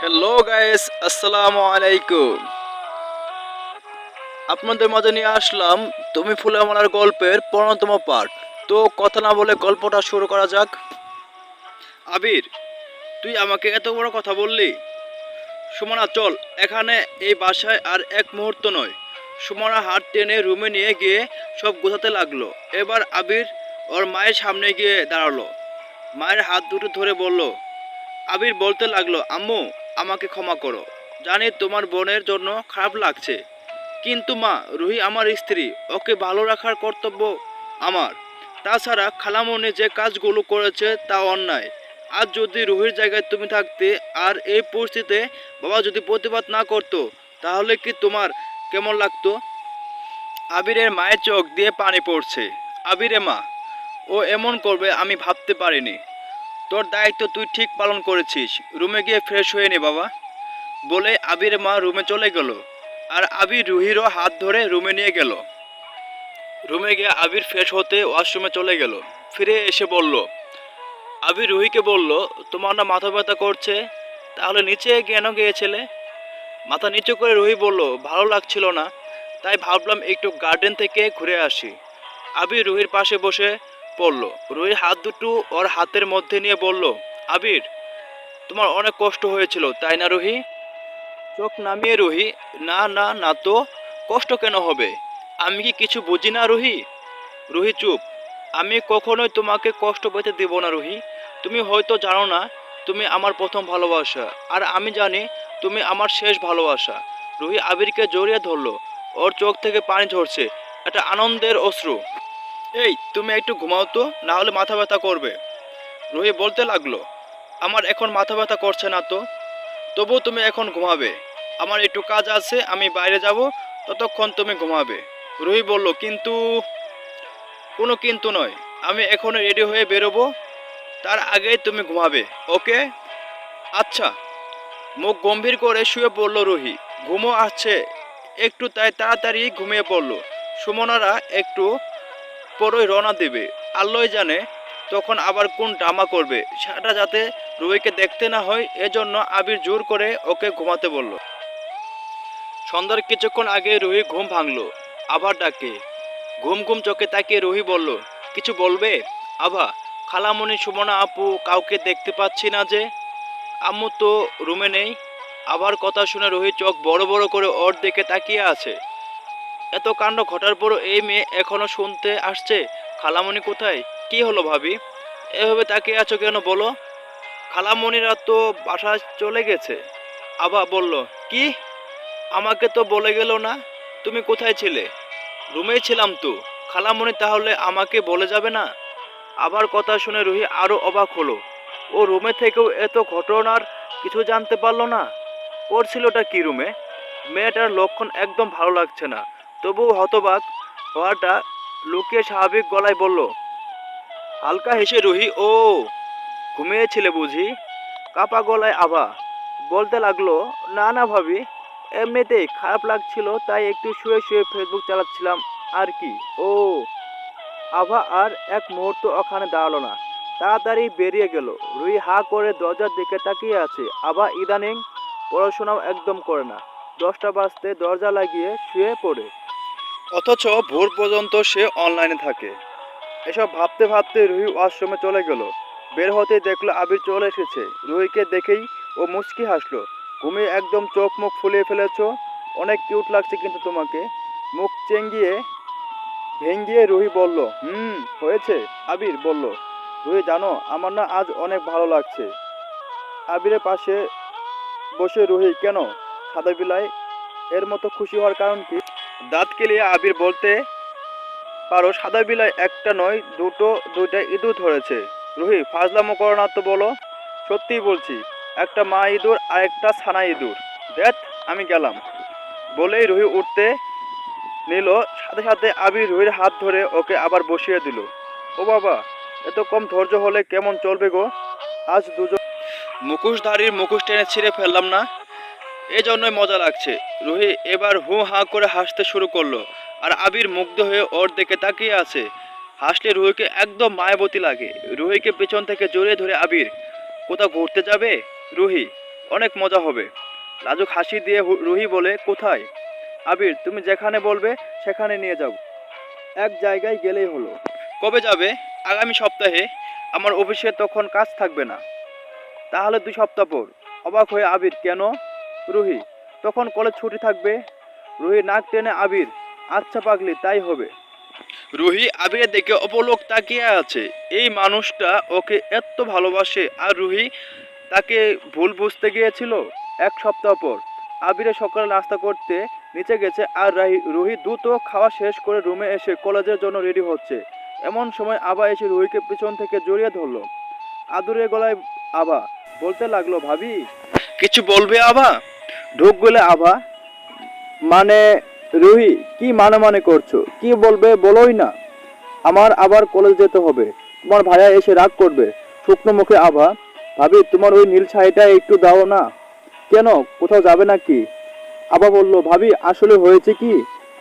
Hello guys, আসসালামু আলাইকুম। আপনাদের মাঝে নিয়ে আসলাম তুমি ফুলে আমার গল্পের 15তম পার্ট। তো কথা না বলে গল্পটা শুরু করা যাক। আবির, তুই আমাকে এত বড় কথা বললি? সুমনা চল, এখানে এই বাসায় আর এক মুহূর্ত নয়। সুমনা হাত টেনে রুমে নিয়ে গিয়ে সব গোছাতে লাগলো। এবার আবির ওর মায়ের সামনে গিয়ে দাঁড়ালো। মায়ের হাত দুটো ধরে বলল, আবির বলতে লাগলো, আম্মু আমাকে ক্ষমা করো, জানি তোমার বোনের জন্য খারাপ লাগছে, কিন্তু মা, রুহি আমার স্ত্রী, ওকে ভালো রাখার কর্তব্য আমার। তাছাড়া খালামণি যে কাজগুলো করেছে তা অন্যায়। আজ যদি রুহির জায়গায় তুমি থাকতে আর এই পরিস্থিতিতে বাবা যদি প্রতিবাদ না করতো, তাহলে কি তোমার কেমন লাগতো? আবিরের মায়ের চোখ দিয়ে পানি পড়ছে। আবিরে মা, ও এমন করবে আমি ভাবতে পারিনি। তোর দায়িত্ব তুই ঠিক পালন করেছিস। রুমে গিয়ে ফ্রেশ হয়ে নে বাবা, বলে আবির মা রুমে চলে গেল। আর আবির রুহিরও হাত ধরে রুমে নিয়ে গেল। রুমে গিয়ে আবির ফ্রেশ হতে ওয়াশরুমে চলে গেল। ফিরে এসে বলল, আবির রুহিকে বলল, তোমার না মাথা ব্যথা করছে, তাহলে নিচে কেন গিয়েছিলে? মাথা নিচু করে রুহি বলল, ভালো লাগছিল না, তাই ভাবলাম একটু গার্ডেন থেকে ঘুরে আসি। আবির রুহির পাশে বসে পড়ল। রুহির হাত দুটো ওর হাতের মধ্যে নিয়ে বলল, আবির, তোমার অনেক কষ্ট হয়েছিল তাই না রুহি? চোখ নামিয়ে রুহি, না না না তো, কষ্ট কেন হবে? আমি কি কিছু বুঝি না রুহি? রুহি চুপ। আমি কখনোই তোমাকে কষ্ট পেতে দেব না রুহি। তুমি হয়তো জানো না, তুমি আমার প্রথম ভালোবাসা, আর আমি জানি তুমি আমার শেষ ভালোবাসা। রুহি আবিরকে জড়িয়ে ধরলো। ওর চোখ থেকে পানি ঝরছে, একটা আনন্দের অশ্রু। এই তুমি একটু ঘুমাও তো, না হলে মাথা ব্যথা করবে। রুহি বলতে লাগলো, আমার এখন মাথা ব্যথা করছে না তো। তবু তুমি এখন ঘুমাবে। আমার একটু কাজ আছে, আমি বাইরে যাব, ততক্ষণ তুমি ঘুমাবে। রুহি বলল, কিন্তু? কোনো কিন্তু নয়, আমি এখন রেডি হয়ে বেরোবো, তার আগেই তুমি ঘুমাবে, ওকে? আচ্ছা। মুখ গম্ভীর করে শুয়ে পড়ল রুহি। ঘুমও আসছে একটু, তাই তাড়াতাড়ি ঘুমিয়ে পড়ল। সুমনারা একটু পরই রওনা দেবে। আল্লাহই জানে তখন আবার কোন ড্রামা করবে, সেটা যাতে রুহিকে দেখতে না হয়, এজন্য আবির জোর করে ওকে ঘুমাতে বলল। সন্ধ্যার কিছুক্ষণ আগে রুহি ঘুম ভাঙলো। আবার ডাকে। ঘুম ঘুম চোখে তাকিয়ে রুহি বলল, কিছু বলবে? আভা, খালামণি, সুমনা আপু, কাউকে দেখতে পাচ্ছি না যে। আম্মু তো রুমে নেই। আবার কথা শুনে রুহি চোখ বড় বড় করে ওর দিকে তাকিয়ে আছে। এত কাণ্ড ঘটার পরও এই মেয়ে এখনো শুনতে আসছে খালামণি কোথায়? কি হলো ভাবি, এভাবে তাকিয়ে আছো কেন বলো? খালামণিরা তো বাসায় চলে গেছে। আভা বলল, কি? আমাকে তো বলে গেল না। তুমি কোথায় ছিলে? রুমেই ছিলাম তো। খালামণি তাহলে আমাকে বলে যাবে না? আবার কথা শুনে রুহি আরো অবাক হলো। ও রুমে থেকেও এত ঘটনার কিছু জানতে পারলো না। করছিলটা কি রুমে? মেয়েটার লক্ষণ একদম ভালো লাগছে না। তবুও হতবাক হওয়াটা লুকিয়ে স্বাভাবিক গলায় বলল। হালকা হেসে রুহি, ও ঘুমিয়েছিলে বুঝি? কাপা গলায় আভা বলতে লাগলো, না না ভাবি, এমনিতেই খারাপ লাগছিল, তাই একটু শুয়ে শুয়ে ফেসবুক চালাচ্ছিলাম আর কি। ও। আভা আর এক মুহূর্ত ওখানে দাঁড়ালো না, তাড়াতাড়ি বেরিয়ে গেল। রুহি হা করে দরজার দিকে তাকিয়ে আছে। আভা ইদানিং পড়াশোনাও একদম করে না, 10টা বাজতে দরজা লাগিয়ে শুয়ে পড়ে, অথচ ভোর পর্যন্ত সে অনলাইনে থাকে। এসব ভাবতে ভাবতে রুহি ওয়াশরুমে চলে গেল। বের হতেই দেখলো আবির চলে এসেছে। রুহিকে দেখেই ও মুচকি হাসলো। ঘুমিয়ে একদম চোখ মুখ ফুলিয়ে ফেলেছো, অনেক কিউট লাগছে কিন্তু তোমাকে। মুখ চেঙ্গিয়ে ভেঙ্গিয়ে রুহি বলল, হয়েছে। আবির বলল, রুহি জানো, আমার না আজ অনেক ভালো লাগছে। আবিরের পাশে বসে রুহি, কেন? সাদা বিলাই এর মতো খুশি হওয়ার কারণ কি? দাঁত কেলিয়ে আবির বলতে পারো, সাদা বিলাই একটা নয়, দুইটা ইঁদুর ধরেছে। রুহি ফাজলামো করো না তো, বলো। সত্যিই বলছি, একটা মা ইঁদুর আর একটা ছানা ইঁদুর। দেখ, আমি গেলাম, বলেই রুহি উঠতে নিল। সাথে সাথে আবির রুহির হাত ধরে ওকে আবার বসিয়ে দিল। ও বাবা, এত কম ধৈর্য হলে কেমন চলবে গো? আজ দুজন মুখোশধারীর মুখোশ টেনে ছিঁড়ে ফেললাম না, এই জন্যই মজা লাগছে। রুহি এবার হু হা করে হাসতে শুরু করলো। আর আবির মুগ্ধ হয়ে ওর দিকে তাকিয়ে আছে। হাসলে রুহিকে একদম মায়াবতী লাগে। রুহিকে পেছন থেকে জড়িয়ে ধরে আবির, কোথাও ঘুরতে যাবে? রুহি, অনেক মজা হবে। লাজুক হাসি দিয়ে রুহি বলে, কোথায়? আবির, তুমি যেখানে বলবে সেখানে নিয়ে যাব। এক জায়গায় গেলেই হলো। কবে যাবে? আগামী সপ্তাহে। আমার অফিসে তখন কাজ থাকবে না। তাহলে 2 সপ্তাহ পর। অবাক হয়ে আবির, কেন? রুহি, তখন কলেজ ছুটি থাকবে। রুহি নাক টেনে, আবির, আচ্ছা পাগলি, তাই হবে। রুহি আবিরের দিকে অপলক তাকিয়ে আছে। এই মানুষটা ওকে এত ভালোবাসে, আর রুহি তাকে ভুল বুঝতে গিয়েছিল। 1 সপ্তাহ পর আবিরে সকালে নাস্তা করতে নিচে গেছে, আর রুহি দ্রুত খাওয়া শেষ করে রুমে এসে কলেজের জন্য রেডি হচ্ছে। এমন সময় আবা এসে রুহিকে পিছন থেকে জড়িয়ে ধরলো। আদুরে গলায় আবা বলতে লাগলো, ভাবি, কিছু বলবে আবা? ঢোক গেলে আবা, মানে রুহি, কি মানে করছো? কি বলবে বলোই না। আমার আবার কলেজ যেতে হবে, তোমার ভাইয়া এসে রাগ করবে। শুকনো মুখে আভা, ভাবি, তোমার ওই নীল শাড়িটা একটু দাও না। কেন, কোথাও যাবে নাকি? আভা বলল, ভাবি, আসলে হয়েছে কি,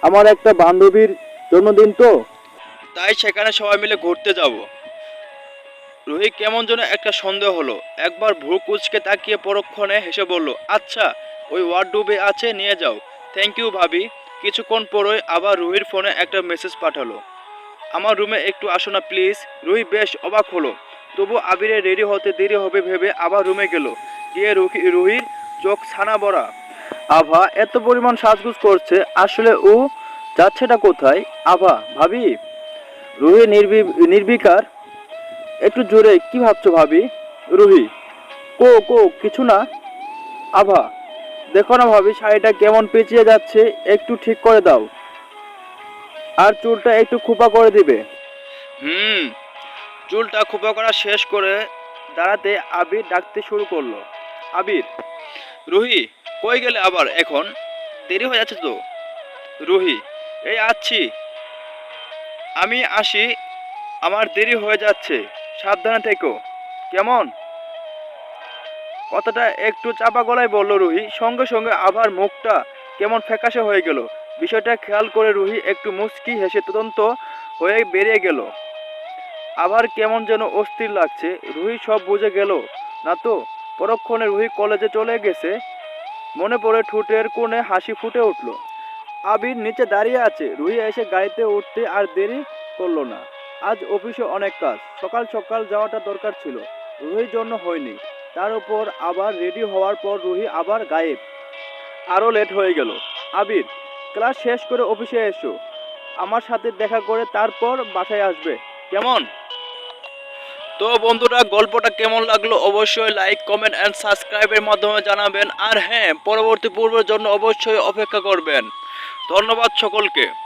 আমার একটা বান্ধবীর জন্মদিন তো, তাই সেখানে সবাই মিলে ঘুরতে যাব। রুহি কেমন যেন একটা সন্দেহ হলো। একবার ভ্রু কুচকে তাকিয়ে পরক্ষণে হেসে বলল, আচ্ছা, ওই ওয়ার্ডরোবে আছে, নিয়ে যাও। থ্যাংক ইউ ভাবি। কিছুক্ষণ পরই আবার রুহির ফোনে একটা মেসেজ পাঠালো, আমার রুমে একটু আসো না প্লিজ। রুহি বেশ অবাক হলো, তবু আবিরে রেডি হতে দেরি হবে ভেবে আবার রুমে গেল। গিয়ে রুহির চোখ ছানা বড়া। আভা এত পরিমাণ সাজগুজ করছে, আসলে ও যাচ্ছেটা কোথায়? আভা, ভাবি। রুহি নির্বিকার, একটু জোরে, কি ভাবছো ভাবি? রুহি, কো কিছু না। আভা, দেখো না ভাবি, শাড়িটা কেমন পেঁচিয়ে যাচ্ছে, একটু ঠিক করে দাও, আর চুলটা একটু খোপা করে দিবে। চুলটা খোপা করা শেষ করে দাঁড়াতে আবির ডাকতে শুরু করলো, আবির। রুহি, কই গেলে আবার এখন? দেরি হয়ে যাচ্ছে তো। রুহি, এই আছি, আমি আসি, আমার দেরি হয়ে যাচ্ছে, সাবধানে থেকো, কেমন? কথাটা একটু চাপা গলায় বলল রুহি। সঙ্গে সঙ্গে আবার মুখটা কেমন ফ্যাকাশে হয়ে গেল। বিষয়টা খেয়াল করে রুহি একটু মুচকি হেসে তদন্ত হয়ে বেরিয়ে গেল। আবার কেমন যেন অস্থির লাগছে। রুহি সব বুঝে গেল না তো? পরক্ষণে রুহি কলেজে চলে গেছে। মনে পড়ে ঠোঁটের কোণে হাসি ফুটে উঠল। আবির নিচে দাঁড়িয়ে আছে। রুহি এসে গাড়িতে উঠতে আর দেরি করলো না। আজ অফিসে অনেক কাজ, সকাল সকাল যাওয়াটা দরকার ছিল, রুহির জন্য হয়নি। তার উপর আবার রেডি হওয়ার পর রুহি আবার গায়েব। আরও লেট হয়ে গেল। আবির, ক্লাস শেষ করে অফিসে এসো, আমার সাথে দেখা করে তারপর বাসায় আসবে, কেমন? তো বন্ধুরা, গল্পটা কেমন লাগলো অবশ্যই লাইক, কমেন্ট অ্যান্ড সাবস্ক্রাইবের মাধ্যমে জানাবেন। আর হ্যাঁ, পরবর্তী পর্বের জন্য অবশ্যই অপেক্ষা করবেন। ধন্যবাদ সকলকে।